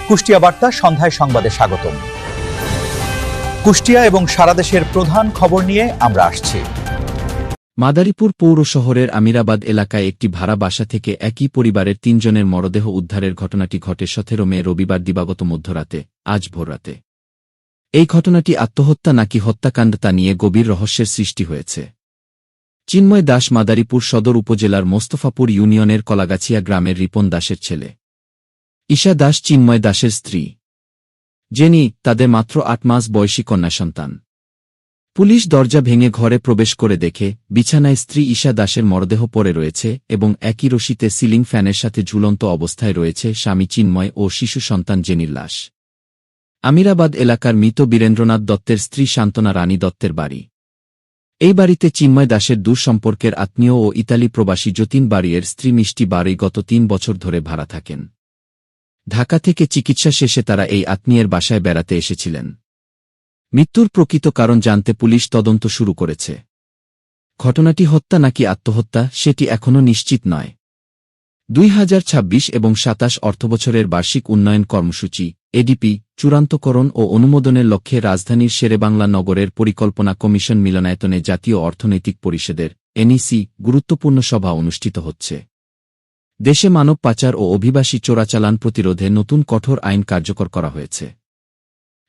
কুষ্টিয়া বার্তা সন্ধ্যায় সংবাদে স্বাগতম। কুষ্টিয়া এবং সারা দেশের প্রধান খবর নিয়ে আমরা আসছি। মাদারীপুর পৌর শহরের আমিরাবাদ এলাকায় একটি ভাড়া বাসা থেকে একই পরিবারের ৩ জনের মরদেহ উদ্ধারের ঘটনাটি ঘটে ১৭ মে রবিবার দিবাগত মধ্যরাতে, আজ ভোররাতে। এই ঘটনাটি আত্মহত্যা নাকি হত্যাকাণ্ড তা নিয়ে গভীর রহস্যের সৃষ্টি হয়েছে। চিন্ময় দাস মাদারীপুর সদর উপজেলার মোস্তফাপুর ইউনিয়নের কলাগাছিয়া গ্রামের রিপন দাসের ছেলে। ঈশা দাস চিন্ময় দাসের স্ত্রী। জেনি, তাদের মাত্র ৮ মাস বয়সী কন্যা সন্তান। পুলিশ দরজা ভেঙে ঘরে প্রবেশ করে দেখে বিছানায় স্ত্রী ঈশা দাসের মরদেহ পড়ে রয়েছে এবং একই রশিতে সিলিং ফ্যানের সাথে ঝুলন্ত অবস্থায় রয়েছে স্বামী চিন্ময় ও শিশু সন্তান জেনির লাশ। আমিরাবাদ এলাকার মৃত বীরেন্দ্রনাথ দত্তের স্ত্রী সান্ত্বনা রানী দত্তের বাড়ি। এই বাড়িতে চিন্ময় দাসের দূর সম্পর্কের আত্মীয় ও ইতালি প্রবাসী যতীন বাড়িয়ের স্ত্রী মিষ্টি বাড়ি গত ৩ বছর ধরে ভাড়া থাকেন। ঢাকা থেকে চিকিৎসা শেষে তারা এই আত্মীয়ের বাসায় বেড়াতে এসেছিলেন। মৃত্যুর প্রকৃত কারণ জানতে পুলিশ তদন্ত শুরু করেছে। ঘটনাটি হত্যা নাকি আত্মহত্যা সেটি এখনও নিশ্চিত নয়। ২০২৬ এবং ২৭ অর্থবছরের বার্ষিক উন্নয়ন কর্মসূচি এডিপি চূড়ান্তকরণ ও অনুমোদনের লক্ষ্যে রাজধানীর শেরেবাংলা নগরের পরিকল্পনা কমিশন মিলনায়তনে জাতীয় অর্থনৈতিক পরিষদের এনইসি গুরুত্বপূর্ণ সভা অনুষ্ঠিত হচ্ছে। দেশে মানব পাচার ও অভিবাসী চোরাচালান প্রতিরোধে নতুন কঠোর আইন কার্যকর করা হয়েছে।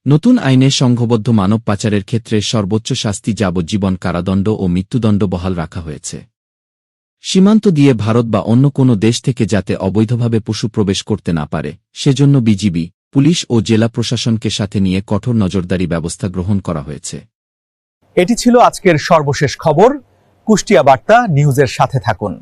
নতুন আইনে সংঘবদ্ধ মানব পাচারের ক্ষেত্রে সর্বোচ্চ শাস্তি যাবজ্জীবন কারাদণ্ড ও মৃত্যুদণ্ড বহাল রাখা হয়েছে। সীমান্ত দিয়ে ভারত বা অন্য কোনো দেশ থেকে যাতে অবৈধভাবে পশু প্রবেশ করতে না পারে সেজন্য বিজিবি, পুলিশ ও জেলা প্রশাসনকে সাথে নিয়ে কঠোর নজরদারি ব্যবস্থা গ্রহণ করা হয়েছে। এটি ছিল আজকের সর্বশেষ খবর। কুষ্টিয়া বার্তা নিউজের সাথে থাকুন।